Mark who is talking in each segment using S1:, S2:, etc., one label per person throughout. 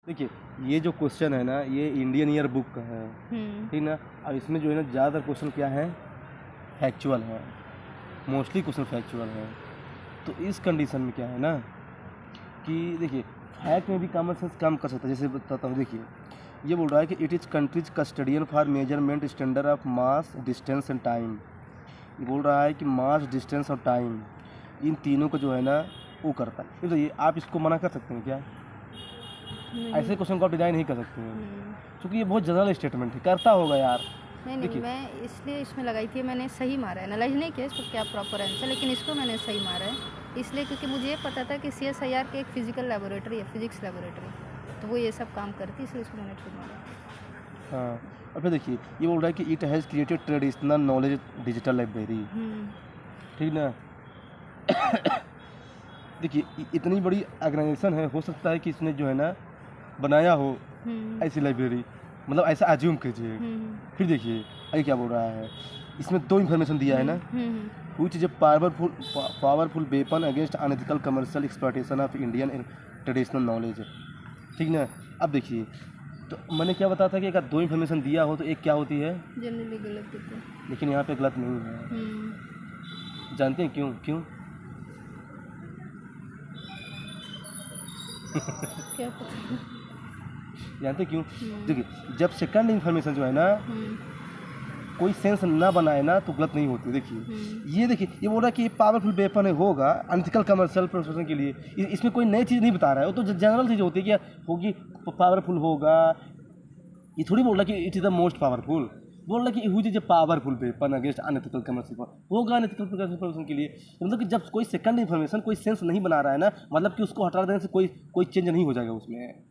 S1: देखिए, ये जो क्वेश्चन है ना, ये इंडियन ईयर बुक का है, ठीक ना। और इसमें जो है ना ज़्यादातर क्वेश्चन क्या है, फैक्चुअल है, मोस्टली क्वेश्चन फैक्चुअल है। तो इस कंडीशन में क्या है ना कि देखिए, फैक्ट में भी कॉमन सेंस काम कर सकता है। जैसे बताता हूँ, देखिए ये बोल रहा है कि it is countries custodian for measurement standard of mass, distance and time. ये बोल रहा है कि मास, डिस्टेंस और टाइम, इन तीनों को जो है ना वो करता है। तो ये आप इसको मना कर सकते हैं क्या? ऐसे क्वेश्चन को आप डिजाइन नहीं कर सकते हैं, क्योंकि ये बहुत जनरल स्टेटमेंट है। करता होगा यार।
S2: नहीं, मैं इसलिए इसमें लगाई थी, मैंने सही मारा है, एनालाइज नहीं किया इसको क्या प्रॉपर आंसर, लेकिन इसको मैंने सही मारा है इसलिए क्योंकि मुझे ये पता था कि CSIR की एक फिजिकल लेबोरेटरी है, फिजिक्स लेबोरेटरी, तो वो ये सब काम करती है, इसलिए इसको मैंने ठीक मारा।
S1: हाँ, और फिर देखिए ये बोल रहा है कि it has created traditional knowledge digital library, ठीक ना। देखिए इतनी बड़ी ऑर्गेनाइजेशन है, हो सकता है कि इसने जो है ना बनाया हो ऐसी लाइब्रेरी, मतलब ऐसा अज्यूम कीजिए। फिर देखिए आगे क्या बोल रहा है, इसमें दो इन्फॉर्मेशन दिया है ना, which is a powerful weapon against unethical commercial exploitation of Indian traditional knowledge, ठीक ना। अब देखिए, तो मैंने क्या बताया था कि अगर दो इन्फॉर्मेशन दिया हो तो एक क्या होती है,
S2: जनरली गलत होता है।
S1: लेकिन यहाँ पे गलत नहीं है। जानते हैं क्यों?
S2: क्या पता।
S1: जानते क्यों? देखिए, जब सेकंड इन्फॉर्मेशन जो है ना कोई सेंस ना बनाए ना तो गलत नहीं होती। देखिए ये बोल रहा है कि ये पावरफुल वेपन है, होगा अनएथिकल कमर्शियल प्रोसेसिंग के लिए। इसमें कोई नई चीज़ नहीं बता रहा है, वो तो जनरल चीज़ होती है कि होगी, पावरफुल होगा। ये थोड़ी बोल रहा है कि it is the most powerful, बोल रहा है कि हुई is a powerful weapon against unethical commercial, होगा अनएथिकल प्रोसेसिंग के लिए। मतलब कि जब कोई सेकंड इन्फॉर्मेशन कोई सेंस नहीं बना रहा है ना, मतलब कि उसको हटा देने से कोई चेंज नहीं हो जाएगा उसमें।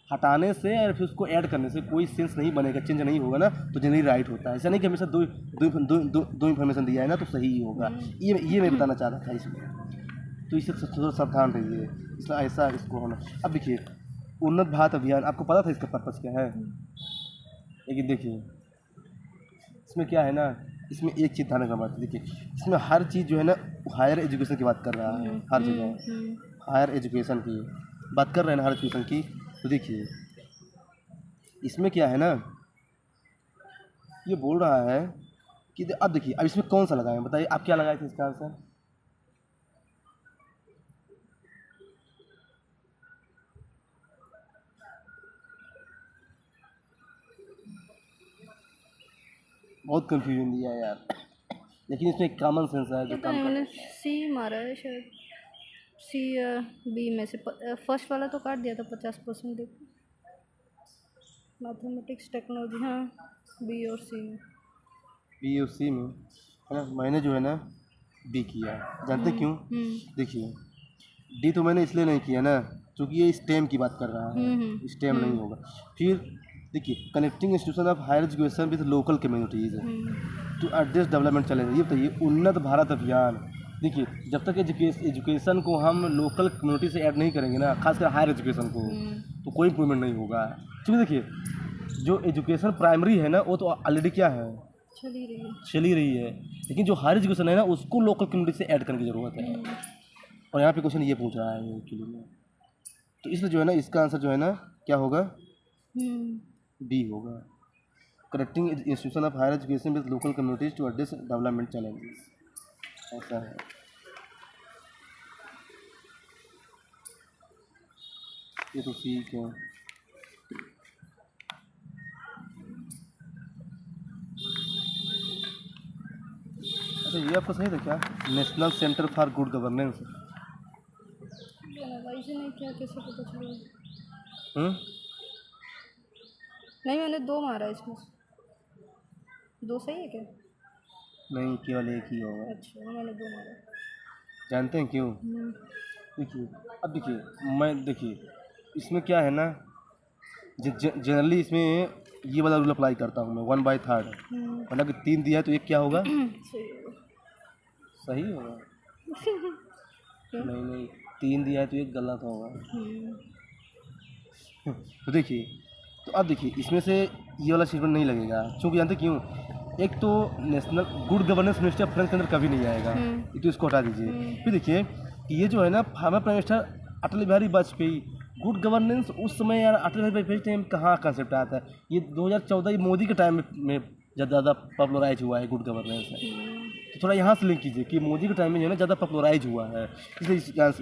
S1: हटाने से और फिर उसको ऐड करने से कोई सेंस नहीं बनेगा, चेंज नहीं होगा ना, तो जनरली राइट होता है। ऐसा नहीं कि हमेशा दो इन्फॉर्मेशन दिया है ना तो सही ही होगा। ये मैं बताना चाह रहा था इसमें, तो इससे थोड़ा सावधान रहिए, इसलिए ऐसा इसको होना। अब देखिए, उन्नत भारत अभियान, आपको पता था इसका पर्पस क्या है? लेकिन देखिए इसमें क्या है ना, इसमें एक चीज़ ध्यान रखना बात, देखिए इसमें हर चीज़ जो है ना हायर एजुकेशन की बात कर रहा है, हर जगह हायर एजुकेशन की बात कर रहे हैं ना, हर एजुकेशन की। तो देखिए इसमें क्या है ना, ये बोल रहा है कि अब देखिए, अब इसमें कौन सा लगाए, बताइए आप क्या लगाए थे इसका आंसर? बहुत कंफ्यूजन दिया है यार, लेकिन इसमें एक कॉमन सेंस है जो काम
S2: मैंने C मारा है शायद, C या B में से फर्स्ट वाला तो काट दिया था 50% देख, मैथमेटिक्स टेक्नोलॉजी, हाँ B और C में,
S1: बी और सी में है ना। मैंने जो है ना बी किया, जानते क्यों? देखिए डी तो मैंने इसलिए नहीं किया ना क्योंकि ये स्टेम की बात कर रहा है, स्टेम नहीं होगा। फिर देखिए, connecting institution of higher education with local communities to address development challenge, ये बताइए उन्नत भारत अभियान। देखिए जब तक एजुकेशन को हम लोकल कम्युनिटी से ऐड नहीं करेंगे ना, खासकर हायर एजुकेशन को, तो कोई इम्प्रूवमेंट नहीं होगा। क्योंकि देखिए जो एजुकेशन प्राइमरी है ना वो तो ऑलरेडी क्या है, चल ही रही है, लेकिन जो हायर एजुकेशन है ना उसको लोकल कम्युनिटी से ऐड करने की ज़रूरत है। और यहाँ पे क्वेश्चन ये पूछ रहा है एक्चुअली में, तो इसलिए जो है ना इसका आंसर जो है ना क्या होगा, बी होगा, connecting institution of higher education with local communities to address development challenges, ऐसा है। ये तो ठीक है। अच्छा ये आपको सही था क्या, national centre for good governance?
S2: नहीं क्या, कैसे पता चलेगा? नहीं मैंने 2 मारा इसमें, 2 सही है क्या?
S1: नहीं, केवल एक ही होगा।
S2: अच्छा, मैंने 2 मारा।
S1: जानते हैं क्यों? देखिए अब देखिए इसमें क्या है ना, जनरली इसमें ये वाला रूल अप्लाई करता हूँ मैं, 1/3, मतलब कि 3 दिया है तो एक क्या होगा, सही होगा। नहीं 3 दिया है तो एक गलत होगा। तो देखिए, तो अब देखिए इसमें से ये वाला स्टेटमेंट नहीं लगेगा, क्योंकि जानते क्यों? एक तो national good governance minister of France के अंदर कभी नहीं आएगा, ये तो इसको हटा दीजिए। फिर देखिए कि ये जो है ना हमारे prime minister Atal Bihari Vajpayee good governance उस समय यार अटल बिहारी वाजपेयी टाइम कहाँ कंसेप्ट आया था, ये 2014 मोदी के टाइम में ज़्यादा पॉपुलराइज हुआ है गुड गवर्नेंस है। तो थोड़ा यहाँ से लिंक कीजिए कि मोदी के टाइम में जो है ना ज़्यादा पॉपुलराइज हुआ है, इसलिए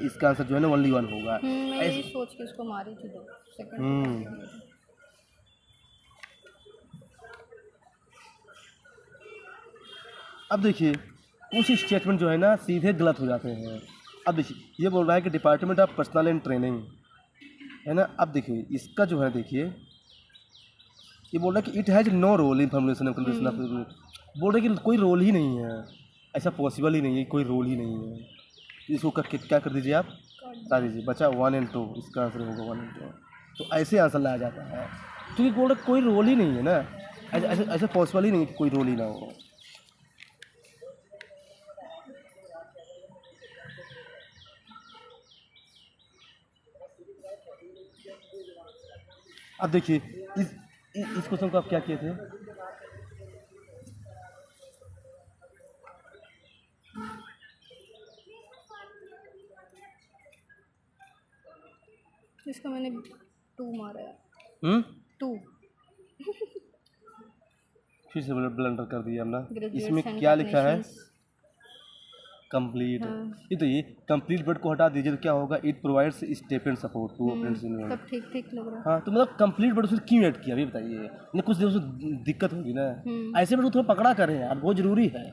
S1: इसका आंसर जो है ना ओनली वन होगा।
S2: मैं यही सोच के इसको मारी थी 2 सेकंड।
S1: अब देखिए कुछ स्टेटमेंट जो है ना सीधे गलत हो जाते हैं। अब देखिए ये बोल रहा है कि department of personal and training है ना। अब देखिए इसका जो है, देखिए ये बोल रहा है कि it has no role in formulation of condition of, बोल रहे कि कोई रोल ही नहीं है, ऐसा पॉसिबल ही नहीं है, कोई रोल ही नहीं है। इसको करके क्या कर दीजिए, आप बता दीजिए, बचा 1 और 2, इसका आंसर होगा 1 और 2। तो ऐसे आंसर लाया जाता है क्योंकि बोल रहे कोई रोल ही नहीं है ना, ऐसा पॉसिबल ही नहीं है कि कोई रोल ही ना हो। अब देखिए इस क्वेश्चन को आप क्या किए थे,
S2: इसका मैंने 2 मारा है। 2
S1: फिर से ब्लंडर कर दिया हमने।
S2: Graduates
S1: इसमें
S2: and
S1: क्या लिखा है,
S2: technicians।
S1: कंप्लीट।
S2: हाँ।
S1: ये तो ये कंप्लीट वर्ड को हटा दीजिए तो क्या होगा, इट प्रोवाइड्स स्टेपन सपोर्ट टू ऑपरेंट्स इन।
S2: तब ठीक ठीक लग रहा है।
S1: हाँ तो मतलब कंप्लीट वर्ड उसने क्यों ऐड किया अभी बताइए, नहीं कुछ देर से दिक्कत होगी ना। ऐसे वर्ड को थोड़ा पकड़ा करें यार, बहुत ज़रूरी है।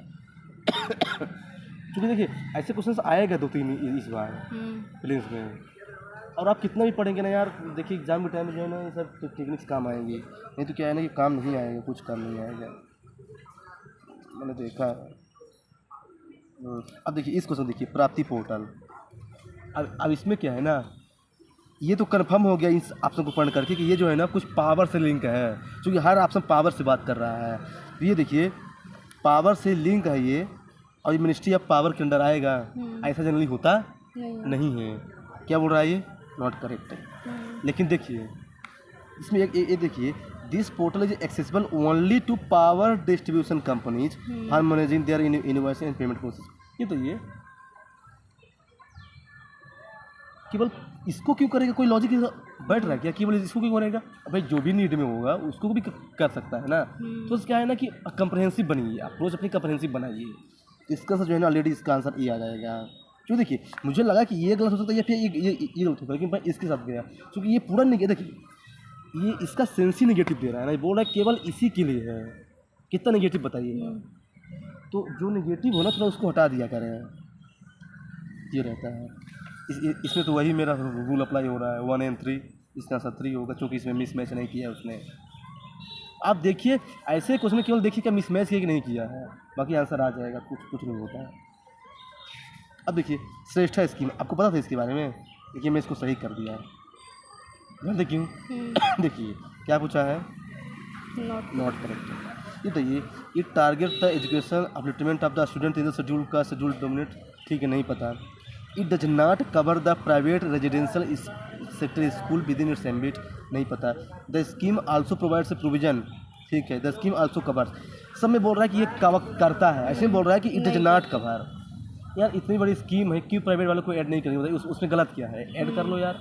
S1: क्योंकि देखिए ऐसे क्वेश्चन आएगा 2-3 इस बार प्रीलिम्स में, और आप कितना भी पढ़ेंगे ना यार, देखिए एग्जाम के टाइम में जो है ना ये सब तो टेक्निक्स काम आएंगे, नहीं तो क्या है ना कि काम नहीं आएगा, कुछ काम नहीं आएगा, मैंने देखा। अब देखिए इस क्वेश्चन देखिए, प्राप्ति पोर्टल। अब इसमें क्या है ना, ये तो कंफर्म हो गया इस ऑप्शन को पढ़ करके कि ये जो है ना कुछ पावर से लिंक है, क्योंकि हर ऑप्शन पावर से बात कर रहा है। तो ये देखिए पावर से लिंक है ये, और ये मिनिस्ट्री ऑफ पावर के अंडर आएगा, ऐसा जनरली होता नहीं है। क्या बोल रहा है ये, नॉट करेक्ट। लेकिन देखिए इसमें एक देखिए, this portal is accessible only to power distribution companies for managing their invoice and payment process. ये तो ये केवल इसको क्यों करेगा, कोई लॉजिक बैठ रहा है क्या, केवल इसको क्यों करेगा। भाई जो भी नीड में होगा उसको भी कर सकता है ना। तो क्या है ना कि कंप्रहेंसिव बनिए, अप्रोच अपनी कंप्रहेंसिव बनाइए। इसका जो है ना ऑलरेडी इसका आंसर ये आ जाएगा। क्यों देखिए मुझे लगा कि ये गलत हो सकता है या फिर ये गलत होगा, लेकिन भाई इसके साथ गया क्योंकि ये पूरा नहीं, देखिए ये इसका सेंस ही नेगेटिव दे रहा है ना, ये बोल रहा है केवल इसी के लिए है। कितना नेगेटिव बताइए, तो जो नेगेटिव हो ना थोड़ा उसको हटा दिया करें, ये रहता है। इसमें तो वही मेरा रूल अप्लाई हो रहा है, 1 और 3, इसका आंसर 3 होगा क्योंकि इसमें मिस मैच नहीं किया उसने। आप देखिए ऐसे क्वेश्चन में केवल देखिए क्या मिस मैच किया कि नहीं किया है, बाकी आंसर आ जाएगा, कुछ नहीं होता है। अब देखिए श्रेष्ठ स्कीम, आपको पता था इसके बारे में, देखिए मैं इसको सही कर दिया है, देखिए देखिए क्या पूछा है, नॉट करेक्ट। ये तो ये target the education upliftment of the student in the schedule का शेड्यूल डोमिनेट, ठीक है नहीं पता। It does not cover the private residential sector school with in its ambit, नहीं पता। The scheme also provides a provision, ठीक है, the scheme also covers, सब में बोल रहा है कि ये कवर करता है, ऐसे में बोल रहा है कि इट डज नॉट कवर। यार इतनी बड़ी स्कीम है, क्यों प्राइवेट वालों को ऐड नहीं करेंगे, उसमें गलत क्या है, ऐड कर लो यार।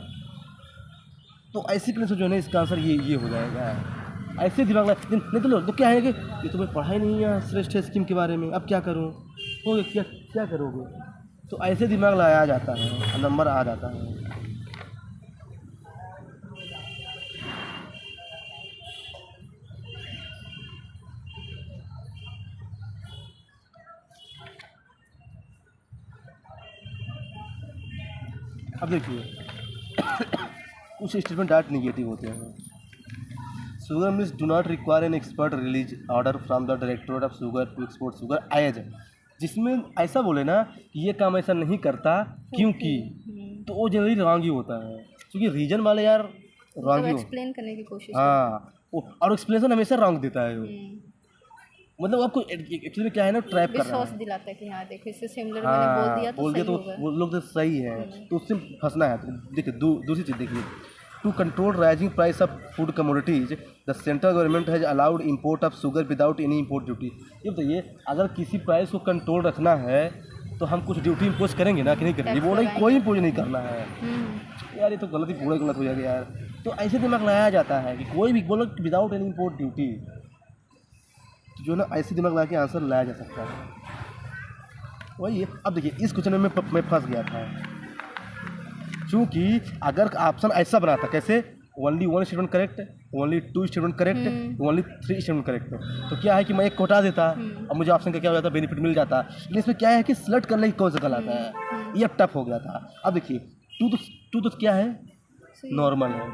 S1: तो ऐसी कंडीशन से जो है ना इसका आंसर ये हो जाएगा। ऐसे दिमाग लगा नहीं तो लोग तो क्या है कि ये तुम्हें पढ़ाई नहीं है श्रेष्ठ स्कीम के बारे में, अब क्या करूँ, हो क्या करोगे। तो ऐसे दिमाग लगाया जाता है, नंबर आ जाता है। अब देखिए कुछ स्टेटमेंट डायरेक्ट निगेटिव होते हैं। Sugar mills do not require an expert release order from the directorate of sugar to export sugar as, जिसमें ऐसा बोले ना कि ये काम ऐसा नहीं करता क्योंकि, तो वो जनरली रॉन्ग ही होता है, क्योंकि रीजन वाले यार रॉन्ग ही
S2: एक्सप्लेन करने की कोशिश।
S1: हाँ और एक्सप्लेनेशन हमेशा रॉन्ग देता है वो, मतलब आपको एक्चुअली क्या है ना ट्रैप कर रहा है,
S2: दिलाता है कि हाँ देखो इससे सिमिलर मैंने बोल दिया तो
S1: वो लोग तो सही है, तो उससे फंसना है। तो देखिए दूसरी चीज़ देखिए, to control rising price of food commodities the central government has allowed import of sugar without any import duty. ये बताइए अगर किसी प्राइस को कंट्रोल रखना है तो हम कुछ ड्यूटी इम्पोज करेंगे ना कि नहीं करेंगे, बोल रहे कोई इम्पोज नहीं करना है यार, ये तो गलत ही पूरा गलत हो जाएगा यार। तो ऐसे दिमाग लगाया जाता है कि कोई भी बोलो विदाउट एनी इम्पोर्ट ड्यूटी, तो जो ना ऐसे दिमाग लगा के आंसर लाया जा सकता है। वही है। अब देखिए इस क्वेश्चन में मैं फंस गया था, क्योंकि अगर ऑप्शन ऐसा बना था कैसे only 1 statement correct, only 2 statement correct, only 3 statement correct, तो क्या है कि मैं एक को हटा देता और मुझे ऑप्शन का क्या हो जाता, बेनिफिट मिल जाता। लेकिन इसमें क्या है कि सिलेक्ट करने की कौन सा गलत है, ये टफ हो गया था। अब देखिए टू तो क्या है, नॉर्मल है।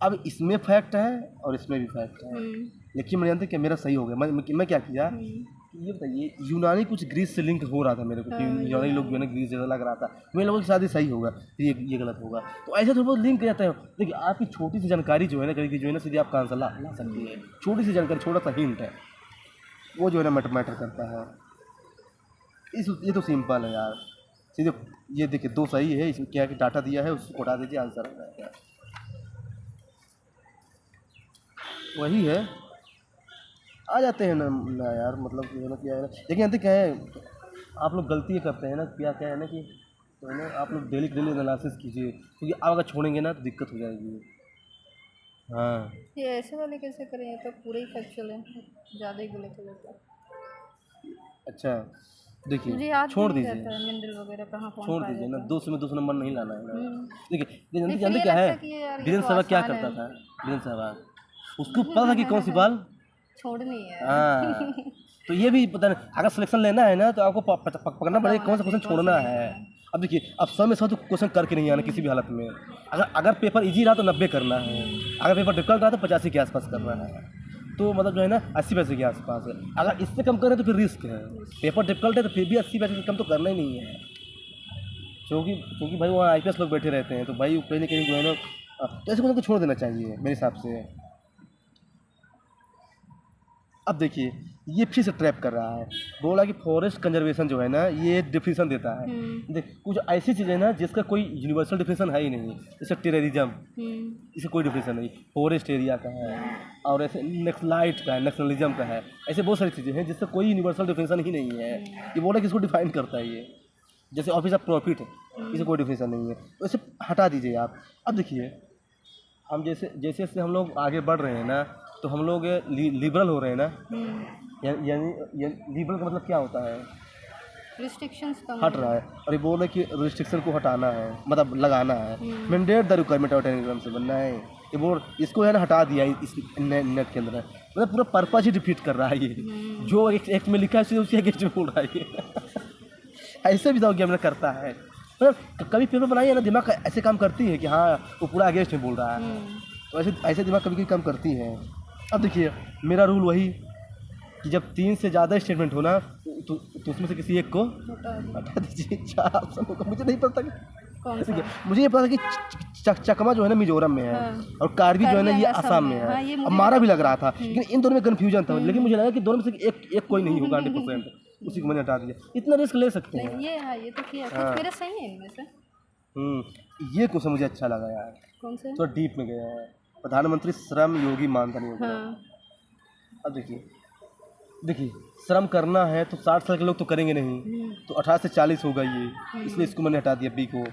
S1: अब इसमें फैक्ट है और इसमें भी फैक्ट है, लेकिन मैं जानते कि मेरा सही हो गया। मैं क्या किया, ये बताइए यूनानी कुछ ग्रीस से लिंक हो रहा था मेरे को कि यूनानी लोग जो है ना ग्रीस जैसा लग रहा था, मेरे लोगों के साथ ही सही होगा, फिर ये गलत होगा। तो ऐसे थोड़ा बहुत लिंक रहता है। देखिए आपकी छोटी सी जानकारी जो है ना कभी जो है ना सीधे आपका आंसर ला सकती है। छोटी सी जानकारी, छोटा सा हिंट है, वो जो है ना मैटर करता है। ये तो सिंपल है यार, सीधे ये देखिए 2 सही है, इसमें क्या है कि डाटा दिया है उसको हटा दीजिए, आंसर आ जाएगा। वही है, आ जाते हैं ना यार, मतलब जो है ना क्या है ना, लेकिन जानते क्या है आप लोग गलती ये करते हैं ना, क्या है ना कि तो है ना आप लोग डेली एनालिसिस कीजिए, क्योंकि आप अगर छोड़ेंगे ना तो दिक्कत हो जाएगी। हाँ
S2: ये ऐसे वाले कैसे करें, ये तो पूरे ही फैक्चुअल है, ज़्यादा ही गलत हो जाता है।
S1: अच्छा
S2: मुझे
S1: देखिए
S2: याद भी
S1: छोड़
S2: नहीं
S1: दीजिए,
S2: रहता है मिनरल वगैरह कहाँ कौन
S1: छोड़
S2: पाया
S1: दीजिए ना,
S2: जाता है।
S1: 2 में 2 नंबर नहीं लाना है ना। देखिए
S2: नहीं, फिर
S1: जानते
S2: ये
S1: क्या
S2: लगता
S1: है,
S2: है कि ये यार ये
S1: वीरेंद्र
S2: तो
S1: सहवाग क्या
S2: आसान
S1: करता
S2: है,
S1: था, वीरेंद्र सहवाग उसको पता था कि कौन सी बाल।
S2: छोड़नी है।
S1: हाँ तो ये भी पता नहीं, अगर सिलेक्शन लेना है ना तो आपको पकड़ना
S2: पता
S1: पड़ेगा
S2: होना
S1: कौन सा
S2: चाहिए
S1: क्वेश्चन
S2: कौन सा
S1: छोड़ना
S2: नहीं
S1: है।
S2: करना है।
S1: अब देखिए अब 100 में 100 तो क्वेश्चन करके नहीं आना किसी भी हालत में। अगर पेपर इजी रहा तो 90 करना है, अगर पेपर डिफिकल्ट रहा तो 85 के आसपास करना है। तो मतलब जो है ना 80 पैसे के आसपास है। अगर इससे कम करें तो फिर रिस्क है, पेपर डिफिकल्ट है तो फिर भी 80 पैसे से कम तो करना ही नहीं है, क्योंकि भाई वहाँ IPS लोग बैठे रहते हैं, तो भाई कहीं ना कहीं जो है ना तो ऐसे को छोड़ देना चाहिए मेरे हिसाब से। अब देखिए ये फिर से ट्रैप कर रहा है, बोला कि फॉरेस्ट कंजर्वेशन जो है ना ये डिफिनेशन देता है। देख कुछ ऐसी चीज़ें ना जिसका कोई यूनिवर्सल डिफिनेशन है ही नहीं, जैसे टेररिज्म, इसका कोई डिफिनेशन नहीं, फॉरेस्ट एरिया का है, और ऐसे नक्सलाइट का है, नक्सलिज्म का है, ऐसे बहुत सारी चीज़ें हैं जिसका कोई यूनिवर्सल डिफिनेशन ही नहीं है। ये बोला कि इसको डिफाइन करता है ये, जैसे ऑफिस ऑफ प्रॉफिट है, इसका कोई डिफिनेशन नहीं है, तो इसे हटा दीजिए आप। अब देखिए हम जैसे जैसे जैसे हम लोग आगे बढ़ रहे हैं ना तो हम लोग लिबरल हो रहे हैं ना, यानी लिबरल का मतलब क्या होता है,
S2: रिस्ट्रिक्शंस कम
S1: हट रहा है। और ये बोल रहे कि रिस्ट्रिक्शन को हटाना है, मतलब लगाना है, mandate the requirement of Telegram से बनना है। ये बोल इसको है ना हटा दिया इस नेट के अंदर, मतलब पूरा पर्पज ही डिफीट कर रहा है ये, जो एक में लिखा है उसी अगेंस्ट में बोल रहा है ये ऐसे भी दाव गेम करता है, मतलब कभी पेपर बनाइए ना दिमाग ऐसे काम करती है कि हाँ वो पूरा अगेंस्ट में बोल रहा है, तो ऐसे दिमाग कभी कभी काम करती है। अब देखिए मेरा रूल वही कि जब 3 से ज़्यादा स्टेटमेंट हो ना तो उसमें से किसी एक को हटा दीजिए। 4 ऑप्शन होगा, मुझे नहीं पता
S2: कौन सा?
S1: मुझे ये पता कि चकमा जो है ना मिजोरम में है, और कार्बी जो है ना ये असम में है।
S2: हाँ, ये
S1: अब
S2: मुझे
S1: मारा
S2: भी
S1: भी लग रहा था, लेकिन इन दोनों में कन्फ्यूजन था, लेकिन मुझे लगा कि दोनों में से एक कोई नहीं होगा 100%, उसी को मैंने हटा दिया। इतना रिस्क ले सकते हैं।
S2: नहीं, ये तो किया कुछ मेरा सही है इनमें से।
S1: ये क्वेश्चन मुझे अच्छा लगा यार,
S2: कौन से?
S1: थोड़ा डीप में गया है। प्रधानमंत्री श्रम योगी मानधन योजना। अब देखिए श्रम करना है तो 60 साल के लोग तो करेंगे नहीं, तो 18 से 40 होगा ये, इसलिए इसको मैंने हटा दिया बी को।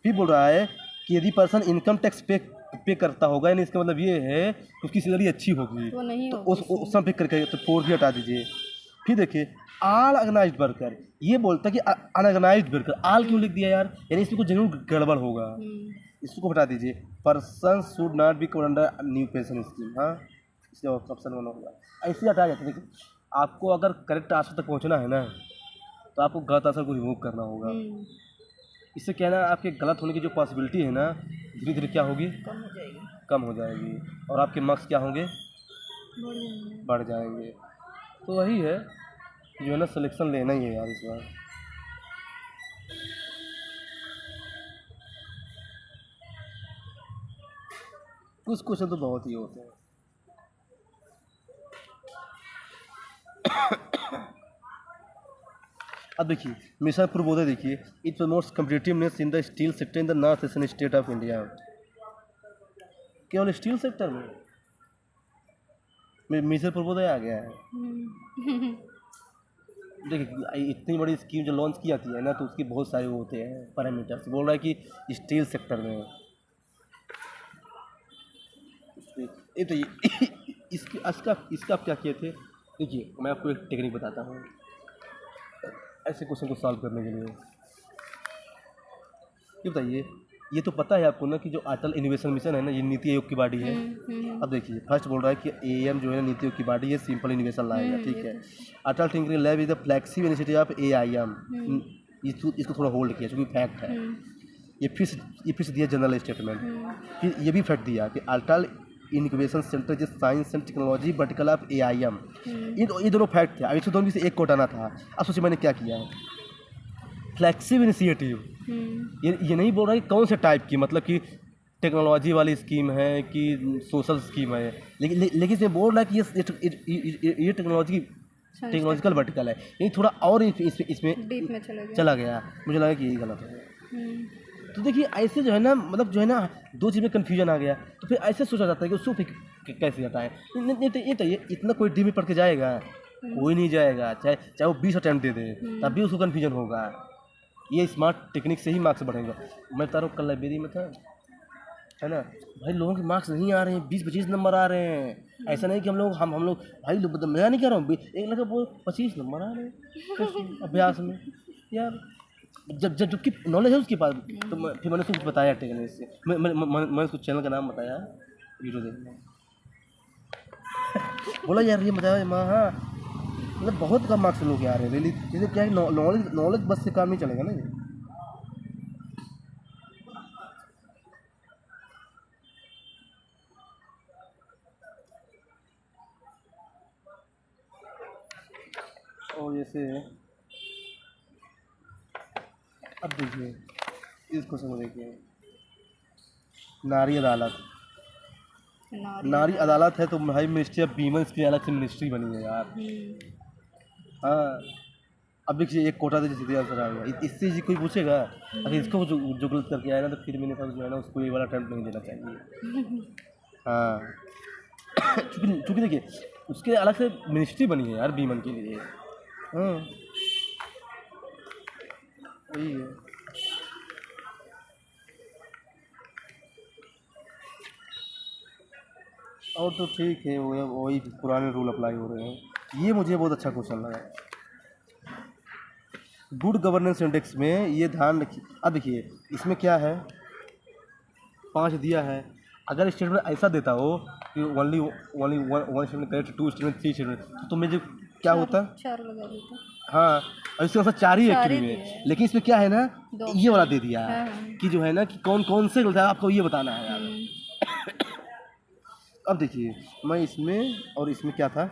S1: फिर बोल रहा है कि यदि पर्सन इनकम टैक्स पे करता होगा, यानी इसका मतलब ये है कि उसकी सैलरी अच्छी होगी,
S2: तो नहीं
S1: तो
S2: होगी
S1: उस समय पे करके तो 4 भी हटा दीजिए। फिर देखिए ऑल ऑर्गेनाइज्ड वर्कर, ये बोलता है कि अनऑर्गेनाइज्ड वर्कर, ऑल क्यों लिख दिया यार, यानी इसमें कुछ जरूर गड़बड़ होगा, इसको हटा दीजिए। Person should not be covered under new pension scheme, हाँ इसलिए ऑप्शन 1 होगा, ऐसे हटा जाता है। देखिए आपको अगर करेक्ट आंसर तक पहुंचना है ना तो आपको गलत आंसर को रिमूव करना होगा। इससे क्या है ना आपके गलत होने की जो पॉसिबिलिटी है ना धीरे धीरे क्या होगी, कम हो जाएगी, और आपके मार्क्स क्या होंगे, बढ़ जाएंगे। तो वही है जो है ना सिलेक्शन लेना ही है यार इस बार। कुछ क्वेश्चन तो बहुत ही होते हैं। अब देखिए मिशन पूर्वोदय देखिए, it promotes competitiveness in the steel sector in the north eastern state of India. केवल स्टील सेक्टर में मिशन पूर्वोदय आ गया है। देखिए इतनी बड़ी स्कीम जो लॉन्च की जाती है ना, तो उसके बहुत सारे वो होते हैं पैरामीटर्स। बोल रहा है कि स्टील सेक्टर में ये तो ये इसका आप क्या किए थे? देखिए मैं आपको एक टेक्निक बताता हूँ ऐसे क्वेश्चन को सॉल्व करने के लिए। ये बताइए, ये तो पता है आपको ना कि जो अटल इनोवेशन मिशन है ना, ये नीति आयोग की बॉडी है। अब देखिए फर्स्ट बोल रहा है कि एएम जो है ना नीति आयोग की बॉडी है, सिंपल इनोवेशन लाएगा, ठीक है। Atal tinkering lab is the flagship initiative of AIM. इसको थोड़ा होल्ड किया क्योंकि फैक्ट है। ये फिर से दिया जनरल स्टेटमेंट। फिर ये भी फैक्ट दिया कि अटल इनक्यूबेशन सेंटर जो science and technology vertical of AIM. ये दोनों फैक्ट थे। अब इसमें दोनों में से एक को हटाना था। अब सोचिए मैंने क्या किया है, फ्लैक्सिब इनिशिएटिव। ये नहीं बोल रहा कि कौन से टाइप की, मतलब कि टेक्नोलॉजी वाली स्कीम है कि सोशल स्कीम है, लेकिन इसमें बोल रहा है कि ये टेक्नोलॉजिकल वर्टिकल है। ये थोड़ा और इसमें
S2: डीप में
S1: चला गया। मुझे लगा कि यही गलत है। तो देखिए ऐसे जो है ना, मतलब जो है ना, दो चीज़ में कन्फ्यूजन आ गया, तो फिर ऐसे सोचा जाता है कि उसको फिर कैसे हटाएं। ये इतना कोई डीप में पढ़ के जाएगा? कोई नहीं जाएगा। चाहे वो 20 अटैम्प्ट दे दे, तब भी उसको कन्फ्यूजन होगा। ये स्मार्ट टेक्निक से ही मार्क्स बढ़ेगा। मैं बता रहा हूँ, कल लाइब्रेरी में था, है ना भाई, लोगों के मार्क्स नहीं आ रहे हैं, 20-25 नंबर आ रहे हैं। ऐसा नहीं कि हम लोग भाई मैं नहीं कह रहा हूँ, एक लगा वो 25 नंबर आ रहे हैं अभ्यास में यार। जबकि नॉलेज है उसके पास। तो फिर मैंने उसको कुछ बताया टेक्निक से। मैं उसको चैनल का नाम बताया, वीडियो देखना। बोला यार ये बताया हाँ, मतलब बहुत कम मार्क्स लोग आ रहे हैं रियली। जैसे क्या है, नॉलेज बस से काम नहीं चलेगा ना ये। और जैसे अब देखिए इस क्वेश्चन को देखिए, नारी अदालत। नारी अदालत है तो भाई मिनिस्ट्री ऑफ वीमेंस की अलग से मिनिस्ट्री बनी है यार। हाँ अब देखिए एक कोटा से सीधे आंसर आ गया। इससे जी कोई पूछेगा? अगर इसको जो गलत करके आया ना, तो फिर मैंने जो है ना उसको ये वाला अटेम्प्ट नहीं देना चाहिए। हाँ चूँकि देखिए उसके अलग से मिनिस्ट्री बनी है यार वीमेन के लिए। हाँ वही है। और तो ठीक है, वही पुराने रूल अप्लाई हो रहे हैं। ये मुझे बहुत अच्छा क्वेश्चन लगा। गुड गवर्नेंस इंडेक्स में ये ध्यान रखिए। अब देखिए इसमें क्या है, 5 दिया है। अगर स्टेटमेंट ऐसा देता हो कि only one statement correct, 2 statement, 3 statement, तो मुझे क्या होता?
S2: 4 लगा देते।
S1: हाँ और इसके साथ 4 ही एक्चुअली में, लेकिन इसमें क्या है ना, ये वाला दे दिया है कि जो है ना कि कौन कौन से गलत है आपको ये बताना है यार। अब देखिए मैं इसमें और इसमें क्या था,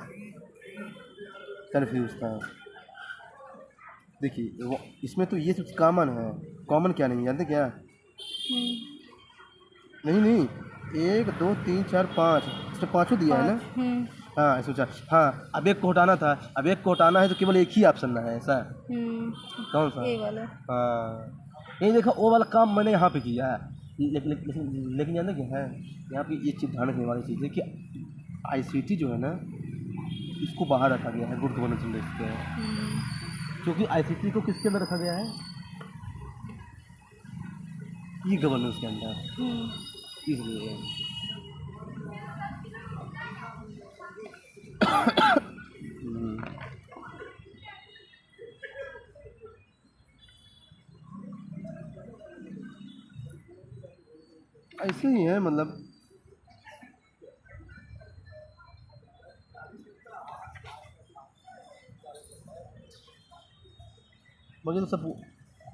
S1: कन्फ्यूज था। देखिए वो इसमें तो ये सब कॉमन है। कॉमन क्या नहीं जानते क्या? नहीं 1 2 3 4 5, इसमें 5 दिया है ना। हाँ इसमें 4। हाँ अब एक को हटाना था। अब एक को हटाना है तो केवल एक ही ऑप्शन है ऐसा। कौन सा?
S2: ये वाला।
S1: हाँ ये देखो वो वाला काम मैंने यहाँ पे किया है। लेकिन जानते क्या है, यहाँ पे ये चीज़ ध्यान रखने वाली चीज़ है कि आईसीटी जो है ना, इसको बाहर रखा गया है गुड गवर्नेंस इंडेक्स के। क्योंकि आईसीटी को किसके अंदर रखा गया है? ई गवर्नेंस के अंदर, इसलिए। ऐसे ही है मतलब। मुझे तो सब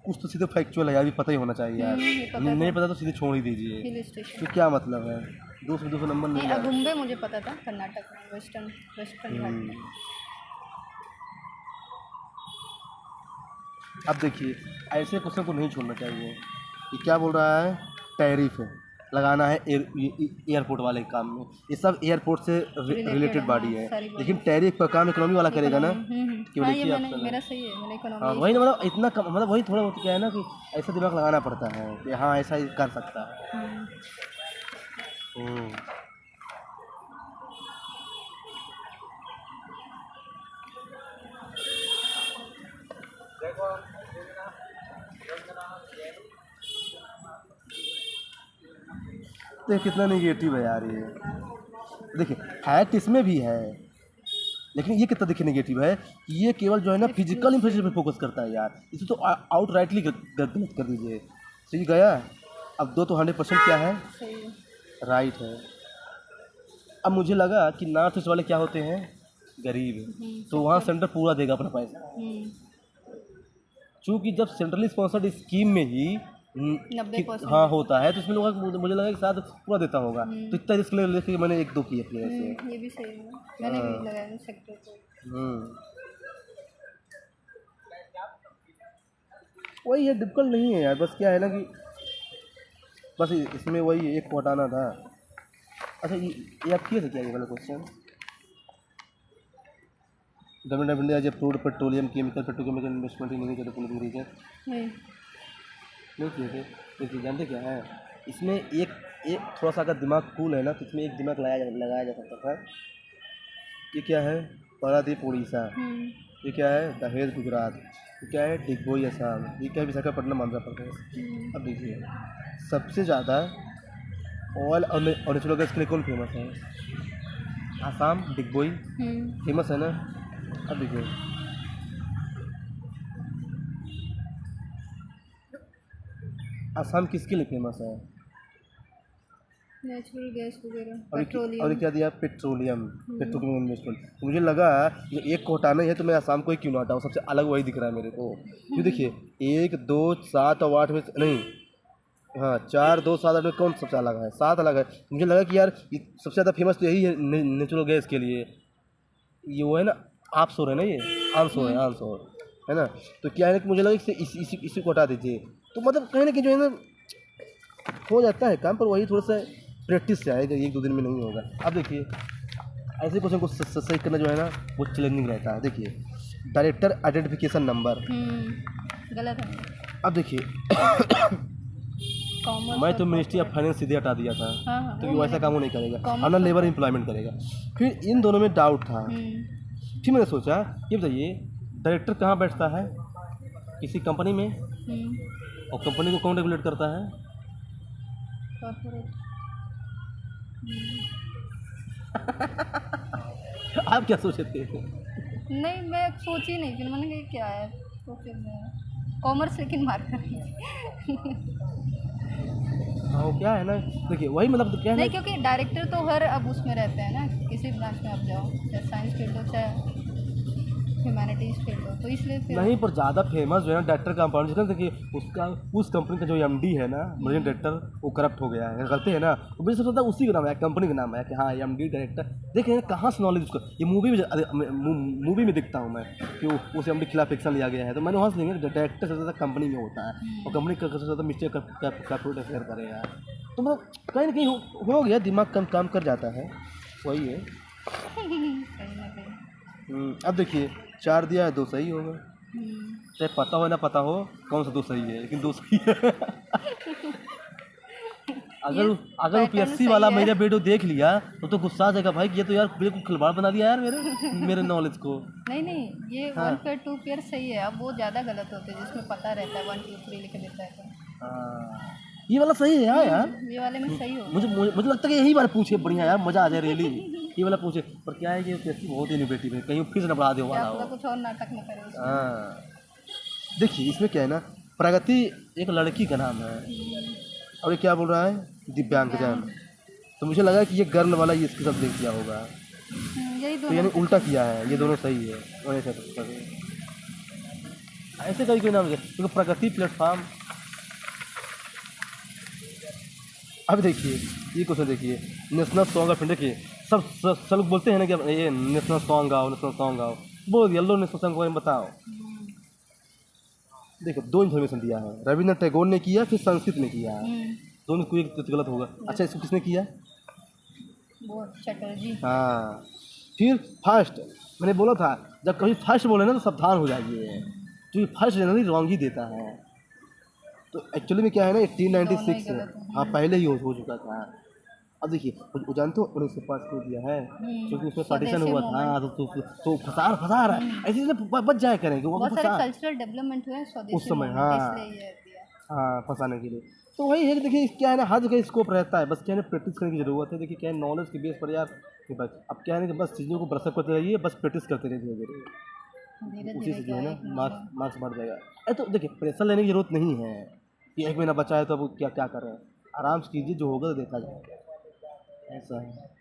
S1: कुछ तो सीधे फैक्चुअल है यार, भी पता ही होना चाहिए यार। नहीं पता तो सीधे छोड़ ही दीजिए।
S2: हिल स्टेशन
S1: तो क्या मतलब है 200 नंबर नहीं?
S2: अगुम्बे मुझे पता था, कर्नाटक में, वेस्टर्न घाट में।
S1: अब देखिए ऐसे क्वेश्चन को नहीं छोड़ना चाहिए। ये क्या बोल रहा है, टैरिफ है लगाना है एयरपोर्ट वाले काम में। ये सब एयरपोर्ट से रिलेटेड बॉडी है, लेकिन टैरिफ का काम इकोनॉमी वाला करेगा ना।
S2: हाँ ये मेरा सही है, मैंने इकोनॉमी।
S1: हाँ वही ना, मतलब इतना कम, मतलब वही थोड़ा बहुत क्या है ना कि ऐसा दिमाग लगाना पड़ता है कि हाँ ऐसा ही कर सकता है। तो कितना नेगेटिव है यार ये। देखिए फैक्ट इसमें भी है, लेकिन ये कितना देखिए नेगेटिव है कि ये केवल जो है ना फिजिकल इंफ्रास्ट्रक्चर पे फोकस करता है यार। इसे तो आउट राइटली गलत कर दीजिए। सही गया। अब 2 तो 100% क्या है,
S2: सही
S1: राइट है। अब मुझे लगा कि नॉर्थ ईस्ट वाले क्या होते हैं, गरीब, तो वहाँ सेंटर पूरा देगा अपना पैसा। चूँकि जब सेंट्रली स्पॉन्सर्ड स्कीम में ही
S2: 90%
S1: हाँ होता है, तो इसमें लोग मुझे लगा कि शायद पूरा देता होगा, तो इतना रिस्क लेके मैंने 1-2 किए अपने ऐसे।
S2: ये भी सही है, मैंने भी लगाया सेक्टर को।
S1: वही है, डिफिकल्ट नहीं है यार, बस क्या है ना कि बस इसमें वही एक को हटाना था। अच्छा ये आप किए थे क्या ये वाला question? Government of India approved petroleum chemical petrochemical investment in developing region नहीं किए थे। देखिए जानते क्या है, इसमें एक थोड़ा सा अगर दिमाग कूल है ना, तो इसमें एक दिमाग लगाया जा सकता था। ये क्या है, पारादीप उड़ीसा, ये क्या है, दहेज गुजरात, ये क्या है, डिगबोई असम, ये क्या है, विशाखापट्टनम आंध्र प्रदेश। अब देखिए सबसे ज़्यादा ऑयल और नेचुरल गैस के लिए कौन फेमस है? आसाम, डिगबोई फेमस है ना। अब देखिए आसाम किसके लिए फेमस है?
S2: नेचुरल गैस वगैरह,
S1: और
S2: पेट्रोलियम।
S1: क्या दिया, पेट्रोलियम इन्वेस्टमेंट। तो मुझे लगा ये एक को हटाना ही है, तो मैं आसाम को ही क्यों ना हटाऊँ, सबसे अलग वही दिख रहा है मेरे को। क्यों देखिए 1, 2, 7 और 8 में नहीं, हाँ 4, 2, 7, 8 में कौन सबसे अलग है? 7 अलग है। मुझे लगा कि यार ये सबसे ज़्यादा फेमस तो यही है नेचुरल गैस के लिए। ये वो है ना, आप सो रहे हैं ना, ये आंसोर है ना। तो क्या है ना कि मुझे लगा कि इसी को हटा दीजिए, तो मतलब कहीं ना कहीं जो है ना हो जाता है काम, पर वही थोड़ा सा प्रैक्टिस से आएगा, 1-2 दिन में नहीं होगा। अब देखिए ऐसे क्वेश्चन को सही करना जो है ना वो चैलेंजिंग रहता है। देखिए डायरेक्टर आइडेंटिफिकेशन नंबर
S2: गलत है।
S1: अब देखिए मैं तो मिनिस्ट्री ऑफ फाइनेंस सीधे हटा दिया था।
S2: हाँ,
S1: तो वैसा काम वो नहीं करेगा, अपना लेबर एम्प्लॉयमेंट करेगा। फिर इन दोनों में डाउट था, फिर मैंने सोचा ये बताइए डायरेक्टर कहाँ बैठता है, किसी कंपनी में, और कंपनी को कौन रेगुलेट करता है?
S2: कॉर्पोरेट।
S1: आप क्या सोचे थे?
S2: नहीं मैं सोची नहीं, फिर मैंने कहा क्या है, तो फिर मैं कॉमर्स लेकिन मार कर रही थी।
S1: हाँ क्या है ना, देखिए वही मतलब क्या है
S2: नहीं, क्योंकि डायरेक्टर तो हर अब उसमें रहते हैं ना, किसी ब्रांच में आप जाओ, चाहे साइंस फील्ड हो चाहे ह्यूमैनिटीज़ फील्ड हो, तो इसलिए फिर
S1: नहीं, पर ज़्यादा फेमस जो है ना डायरेक्टर कंपाउंड जिसका देखिए उसका उस कंपनी का जो एमडी है ना, मैनेजिंग डायरेक्टर, वो करप्ट हो गया है, गलती है ना, तो मुझे सोचता उसी का नाम है, कंपनी का नाम है कि हाँ एमडी डायरेक्टर। देखिए कहाँ से नॉलेज उसको, ये मूवी में देखता हूँ मैं कि उस एमडी के खिलाफ एक्शन लिया गया है, तो मैंने वहाँ से लेंगे डायरेक्टर सबसे ज़्यादा कंपनी में होता है, और कंपनी सबसे ज़्यादा मिस्टेक कैपिटल शेयर करे यार, तो मतलब कहीं ना कहीं हो गया, दिमाग काम कर जाता है, वही है। अब देखिए 4 दिया है, 2 सही होगा, चाहे पता हो ना पता हो कौन सा 2 सही है, लेकिन 2 सही है। अगर यूपीएससी वाला मेरा वीडियो देख लिया तो गुस्सा आ जाएगा भाई कि ये तो यार बिल्कुल खिलवाड़ बना दिया यार मेरे नॉलेज को।
S2: नहीं ये 1 पेयर 2 पेयर सही है, अब वो ज़्यादा गलत होते हैं जिसमें पता रहता है 1 2 3 लिख देता है तो।
S1: ये वाला सही है यार,
S2: ये वाले में सही हो।
S1: मुझे लगता है कि यही बार पूछे, बढ़िया यार, मजा आ जाए रियली, ये वाला पूछे। पर क्या है कि यूपीएससी बहुत इनोवेटिव है, कहीं फिर से न बढ़ा दे वाला हो,
S2: कुछ और नाटक न करे।
S1: हाँ देखिए इसमें क्या है ना, प्रगति एक लड़की का नाम है, और ये क्या बोल रहा है, दिव्यांगजन, तो मुझे लगा कि ये गर्ल वाला ये इसके साथ देख दिया होगा, तो यानी उल्टा किया है, ये दोनों सही है, और ऐसे कहीं कोई नाम है क्योंकि प्रगति प्लेटफॉर्म। अब देखिए ये क्वेश्चन देखिए, नेशनल सॉन्ग ऑफ इंडिया के सब लोग बोलते हैं ना कि ये नेशनल सॉन्ग गाओ, बोल येलो नेशनल सॉन्ग के बारे में बताओ। देखो 2 इन्फॉर्मेशन दिया है, रविन्द्रनाथ टैगोर ने किया, फिर संस्कृत ने किया, दोनों कोई एक तो गलत होगा। अच्छा इसको किसने किया?
S2: चटर्जी।
S1: हाँ फिर फर्स्ट, मैंने बोला था जब कभी फर्स्ट बोले ना तो सावधान हो जाइए, तो ये फर्स्ट जनरली रॉन्ग ही देता है, तो एक्चुअली में क्या है ना 1896 हाँ पहले ही हो चुका था। अब देखिए वो जानते हो 1905 को दिया है, क्योंकि उसमें पार्टीशन हुआ था, तो फंसा रहा है, ऐसे बच जाए करेंगे वो,
S2: बहुत सारे कल्चरल डेवलपमेंट हुए
S1: उस समय, हाँ फंसाने के लिए। तो वही है कि देखिए क्या है ना, हर जगह स्कोप रहता है, बस क्या है ना प्रैक्टिस करने की ज़रूरत है। देखिए क्या है, नॉलेज के बेस पर यार कि बस अब क्या है ना कि बस चीज़ों को ब्रशअप करते रहिए, बस प्रैक्टिस करते रहिए धीरे धीरे,
S2: धीरे
S1: उसी
S2: धीरे
S1: से जो
S2: क्या
S1: है ना
S2: एक
S1: मार्क्स मार्क्स बढ़ जाएगा। अरे तो देखिए प्रेशर लेने की ज़रूरत नहीं है कि 1 महीना बचा है तो अब क्या क्या कर रहे हैं, आराम से कीजिए, जो होगा तो देखा जाएगा, ऐसा है।